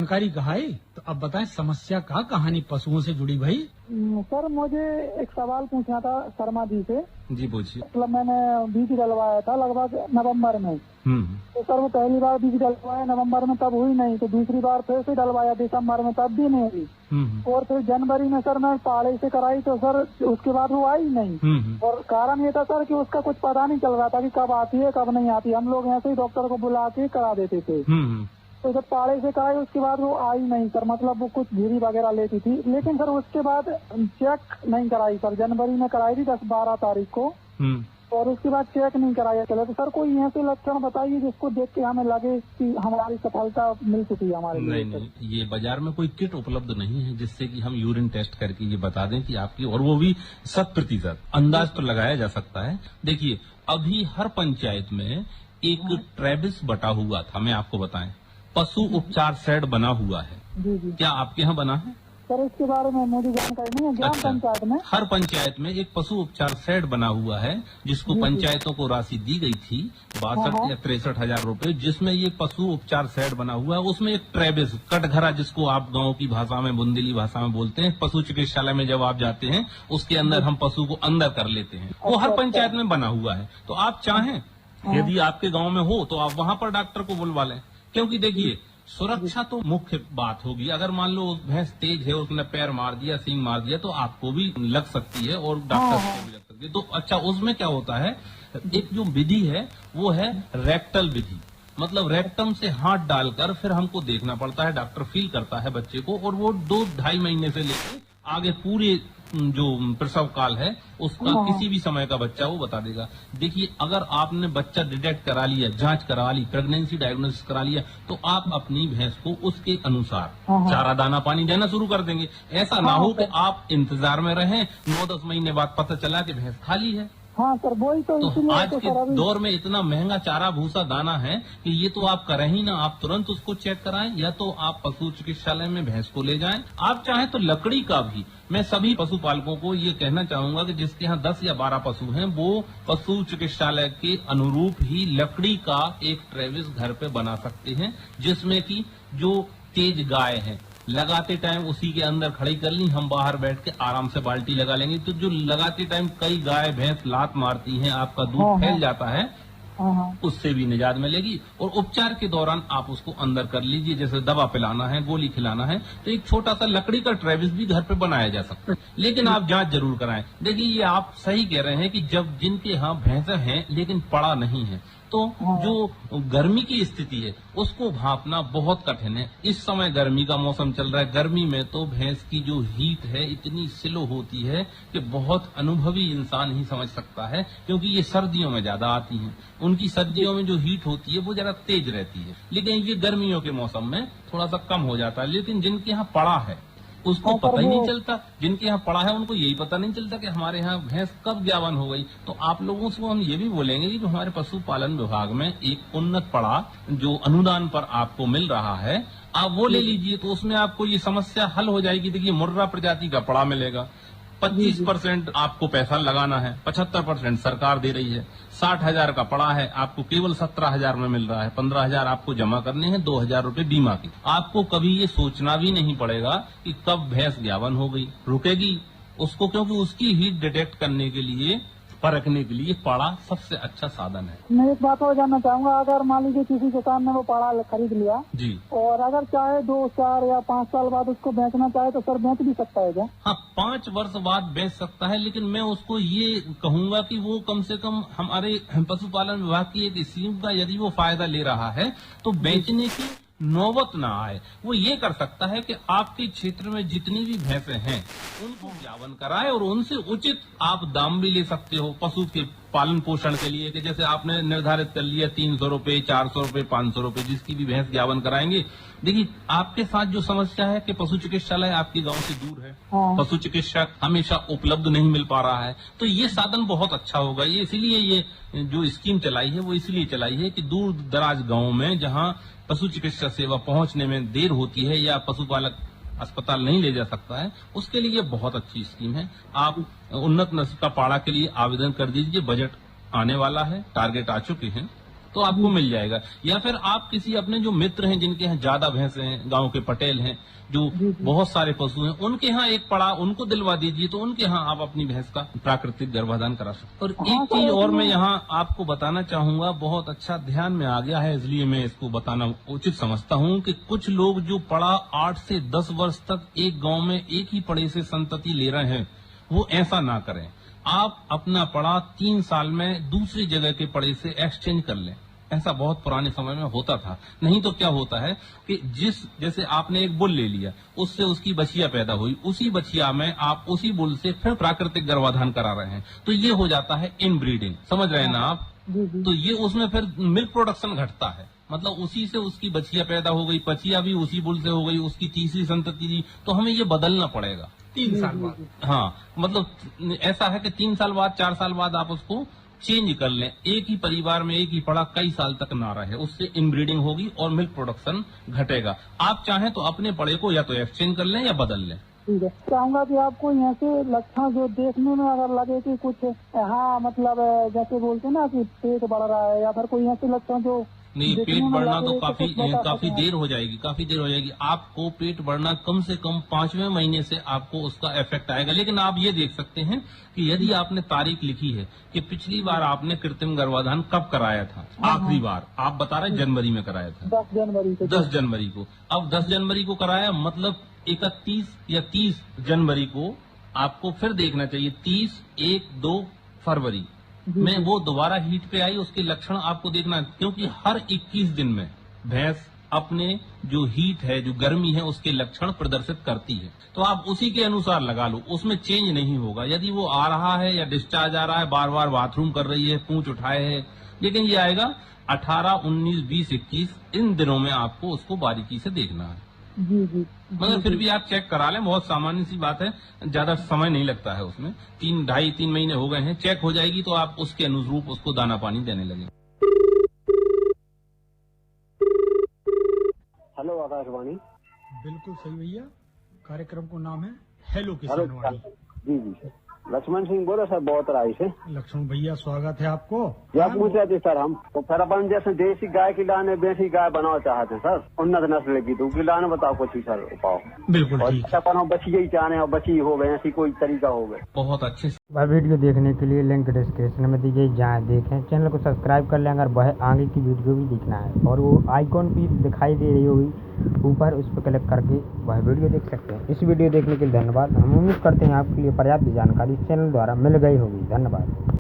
जानकारी कहा है, तो अब बताएं समस्या का कहानी पशुओं से जुड़ी भाई। सर मुझे एक सवाल पूछना था शर्मा जी से। जी पूछिए। मतलब मैंने बीज डलवाया था लगभग नवंबर में। तो सर वो पहली बार बीज डलवाया नवंबर में, तब हुई नहीं। तो दूसरी बार फिर से डलवाया दिसंबर में, तब भी नहीं हुई। और फिर जनवरी में सर मैं पाड़े से कराई, तो सर उसके बाद वो आई नहीं। और कारण ये था सर कि उसका कुछ पता नहीं चल रहा था कि कब आती है कब नहीं आती। हम लोग ऐसे ही डॉक्टर को बुला के करा देते थे। तो जब पाड़े से कराई उसके बाद वो आई नहीं सर। मतलब वो कुछ घिरी वगैरह लेती थी, लेकिन सर उसके बाद चेक नहीं कराई सर। जनवरी में कराई थी 10-12 तारीख को, और उसके बाद चेक नहीं कराया चला। तो सर कोई ऐसे लक्षण बताइए जिसको देख के हमें लगे कि हमारी सफलता मिल चुकी है हमारे लिए। नहीं, ये बाजार में कोई किट उपलब्ध नहीं है जिससे कि हम यूरिन टेस्ट करके ये बता दें कि आपकी, और वो भी 100% अंदाज तो लगाया जा सकता है। देखिए अभी हर पंचायत में एक ट्रेविस बटा हुआ था, मैं आपको बताएं, पशु उपचार सेट बना हुआ है। जी। क्या आपके यहाँ बना है? सर इसके बारे में मुझे जानकारी नहीं है। ग्राम पंचायत में, हर पंचायत में एक पशु उपचार सेट बना हुआ है, जिसको पंचायतों को राशि दी गई थी 62 या 63 हजार रूपये, जिसमें ये पशु उपचार सेट बना हुआ है। उसमें एक ट्रेविस कटघरा, जिसको आप गांव की भाषा में, बुंदेली भाषा में बोलते हैं, पशु चिकित्सालय में जब आप जाते हैं उसके अंदर हम पशु को अंदर कर लेते हैं, वो हर पंचायत में बना हुआ है। तो आप चाहें यदि आपके गाँव में हो तो आप वहाँ पर डॉक्टर को बुलवा लें, क्योंकि देखिए सुरक्षा तो मुख्य बात होगी। अगर मान लो भैंस तेज है, उसने पैर मार दिया, सींग मार दिया, तो आपको भी लग सकती है और डॉक्टर को भी लग सकती है। तो अच्छा, उसमें क्या होता है, एक जो विधि है वो है रेक्टल विधि। मतलब रेक्टम से हाथ डालकर फिर हमको देखना पड़ता है, डॉक्टर फील करता है बच्चे को, और वो 2-2.5 महीने से लेकर आगे पूरे जो प्रसव काल है उसका किसी भी समय का बच्चा वो बता देगा। देखिए अगर आपने बच्चा डिटेक्ट करा लिया, जांच करा ली, प्रेगनेंसी डायग्नोसिस करा लिया, तो आप अपनी भैंस को उसके अनुसार चारा दाना पानी देना शुरू कर देंगे। ऐसा ना हो कि आप इंतजार में रहें, 9-10 महीने बाद पता चला कि भैंस खाली है। हाँ सर, वही तो आज के दौर में इतना महंगा चारा भूसा दाना है कि ये तो आप करें ही ना, आप तुरंत उसको चेक कराएं, या तो आप पशु चिकित्सालय में भैंस को ले जाएं। आप चाहें तो लकड़ी का भी, मैं सभी पशुपालकों को ये कहना चाहूंगा कि जिसके यहाँ 10 या 12 पशु हैं, वो पशु चिकित्सालय के अनुरूप ही लकड़ी का एक ट्रेविस घर पे बना सकते हैं, जिसमें कि जो तेज गाय है लगाते टाइम उसी के अंदर खड़ी कर ली, हम बाहर बैठ के आराम से बाल्टी लगा लेंगे। तो जो लगाते टाइम कई गाय भैंस लात मारती हैं, आपका दूध फैल जाता है, उससे भी निजात मिलेगी। और उपचार के दौरान आप उसको अंदर कर लीजिए, जैसे दवा पिलाना है, गोली खिलाना है, तो एक छोटा सा लकड़ी का ट्रेविस भी घर पे बनाया जा सकता है। लेकिन आप जांच जरूर कराएं। देखिए ये आप सही कह रहे हैं कि जब जिनके यहाँ भैंसे हैं लेकिन पड़ा नहीं है, तो जो गर्मी की स्थिति है उसको भांपना बहुत कठिन है। इस समय गर्मी का मौसम चल रहा है, गर्मी में तो भैंस की जो हीट है इतनी स्लो होती है कि बहुत अनुभवी इंसान ही समझ सकता है, क्योंकि ये सर्दियों में ज्यादा आती हैं। उनकी सर्दियों में जो हीट होती है वो जरा तेज रहती है, लेकिन ये गर्मियों के मौसम में थोड़ा सा कम हो जाता है। लेकिन जिनके यहाँ पड़ा है उसको पता ही नहीं चलता, जिनके यहाँ पड़ा है उनको यही पता नहीं चलता कि हमारे यहाँ भैंस कब ज्ञावन हो गई। तो आप लोगों से हम ये भी बोलेंगे कि जो हमारे पशुपालन विभाग में एक उन्नत पड़ा जो अनुदान पर आपको मिल रहा है, आप वो ले लीजिए, तो उसमें आपको ये समस्या हल हो जाएगी। देखिए मुर्रा प्रजाति का पड़ा मिलेगा, 25% आपको पैसा लगाना है, 75% सरकार दे रही है। 60,000 का पड़ा है, आपको केवल 17,000 में मिल रहा है। 15,000 आपको जमा करने हैं, 2,000 रूपये बीमा की। आपको कभी ये सोचना भी नहीं पड़ेगा कि कब भैंस ज्ञावन हो गई, रुकेगी उसको, क्योंकि उसकी हीट डिटेक्ट करने के लिए, परखने के लिए पाड़ा सबसे अच्छा साधन है। मैं एक बात और जानना चाहूंगा, अगर मान लीजिए किसी किसान ने वो पाड़ा खरीद लिया जी, और अगर चाहे 2, 4 या 5 साल बाद उसको बेचना चाहे तो सर बेच भी सकता है क्या? हाँ, 5 वर्ष बाद बेच सकता है, लेकिन मैं उसको ये कहूंगा कि वो कम से कम हमारे पशुपालन विभाग की एक स्कीम का यदि वो फायदा ले रहा है तो बेचने की नौबत ना आए। वो ये कर सकता है कि आपके क्षेत्र में जितनी भी भैंसें हैं उनको ज्ञावन कराए, और उनसे उचित आप दाम भी ले सकते हो पशु के पालन पोषण के लिए, कि जैसे आपने निर्धारित कर लिया 300 रूपये, 400 रूपये, 500 रूपये, जिसकी भी भैंस ज्ञावन कराएंगे। देखिए आपके साथ जो समस्या है कि पशु चिकित्सालय आपके गांव से दूर है, पशु चिकित्सक हमेशा उपलब्ध नहीं मिल पा रहा है, तो ये साधन बहुत अच्छा होगा। ये इसीलिए ये जो स्कीम चलाई है वो इसलिए चलाई है कि दूर दराज गाँव में जहाँ पशु चिकित्सा सेवा पहुंचने में देर होती है या पशुपालक अस्पताल नहीं ले जा सकता है, उसके लिए बहुत अच्छी स्कीम है। आप उन्नत नस्ल का पाड़ा के लिए आवेदन कर दीजिए। बजट आने वाला है, टारगेट आ चुके हैं, तो आपको मिल जाएगा। या फिर आप किसी अपने जो मित्र हैं जिनके यहाँ ज्यादा भैंसे हैं, गांव के पटेल हैं, जो बहुत सारे पशु हैं, उनके यहाँ एक पड़ा उनको दिलवा दीजिए, तो उनके यहाँ आप अपनी भैंस का प्राकृतिक गर्भाधान करा सकते। और एक चीज और मैं यहाँ आपको बताना चाहूंगा, बहुत अच्छा ध्यान में आ गया है, इसलिए मैं इसको बताना उचित समझता हूँ कि कुछ लोग जो पड़ा 8 से 10 वर्ष तक एक गांव में एक ही पड़े से संतति ले रहे हैं, वो ऐसा ना करें। आप अपना पड़ा 3 साल में दूसरी जगह के पड़े से एक्सचेंज कर लें। ऐसा बहुत पुराने समय में होता था। नहीं तो क्या होता है कि जैसे आपने एक बुल ले लिया, उससे उसकी बछिया पैदा हुई, उसी बछिया में आप उसी बुल से फिर प्राकृतिक गर्भाधान करा रहे हैं, तो ये हो जाता है इनब्रीडिंग। समझ रहे हैं ना आप? तो ये उसमें फिर मिल्क प्रोडक्शन घटता है, मतलब उसी से उसकी बछिया पैदा हो गई, बछिया भी उसी बुल से हो गई, उसकी तीसरी संतति थी, तो हमें ये बदलना पड़ेगा 3 साल बाद। हाँ, मतलब ऐसा है कि 3 साल बाद 4 साल बाद आप उसको चेंज कर लें। एक ही परिवार में एक ही पड़ा कई साल तक ना रहे, उससे इनब्रीडिंग होगी और मिल्क प्रोडक्शन घटेगा। आप चाहें तो अपने पड़े को या तो एक्सचेंज कर लें या बदल लें। ठीक है, चाहूंगा कि आपको यहाँ से लक्षण जो देखने में अगर लगे कि कुछ मतलब जैसे बोलते हैं ना कि पेट बढ़ रहा है, या फिर कोई यहाँ से लक्षण जो नहीं, पेट बढ़ना तो काफी देर हो जाएगी। आपको पेट बढ़ना कम से कम 5वें महीने से आपको उसका इफेक्ट आएगा। लेकिन आप ये देख सकते हैं कि यदि आपने तारीख लिखी है कि पिछली बार आपने कृत्रिम गर्भाधान कब कराया था, आखिरी बार आप बता रहे जनवरी में कराया था, 10 जनवरी को। 10 जनवरी को। अब 10 जनवरी को कराया, मतलब 31 या 30 जनवरी को आपको फिर देखना चाहिए। 30, 1, 2 फरवरी में वो दोबारा हीट पे आई, उसके लक्षण आपको देखना है, क्योंकि हर 21 दिन में भैंस अपने जो हीट है, जो गर्मी है, उसके लक्षण प्रदर्शित करती है। तो आप उसी के अनुसार लगा लो, उसमें चेंज नहीं होगा। यदि वो आ रहा है या डिस्चार्ज आ रहा है, बार बार बाथरूम कर रही है, पूंछ उठाए है, लेकिन ये आएगा 18, 19, 20, 21 इन दिनों में आपको उसको बारीकी से देखना है। जी। मगर फिर भी आप चेक करा लें, बहुत सामान्य सी बात है, ज्यादा समय नहीं लगता है उसमें। 3 महीने हो गए हैं, चेक हो जाएगी तो आप उसके अनुरूप उसको दाना पानी देने लगे। हेलो आकाशवाणी। बिल्कुल सही भैया, कार्यक्रम को नाम है हेलो किसानवाणी। जी, लक्ष्मण सिंह बोलो सर, बहुत राय से। लक्ष्मण भैया स्वागत है आपको। क्या पूछ रहे थे सर हम? तो फिर अपन जैसे देसी गाय की लाने बेसी गाय बनाना चाहते हैं सर, उन्नत नस्ल की, तो उसकी लाने बताओ कुछ ही सर उपाय। बिल्कुल ठीक है। अपन बची ही चाहने और बची हो गए, ऐसी कोई तरीका हो गए। बहुत अच्छे से वह वीडियो देखने के लिए लिंक डिस्क्रिप्शन में दी गई, जहाँ देखें। चैनल को सब्सक्राइब कर लें अगर वह आगे की वीडियो भी देखना है, और वो आइकॉन भी दिखाई दे रही होगी ऊपर, उस पर क्लिक करके वह वीडियो देख सकते हैं। इस वीडियो देखने के लिए धन्यवाद। हम उम्मीद करते हैं आपके लिए पर्याप्त जानकारी इस चैनल द्वारा मिल गई होगी। धन्यवाद।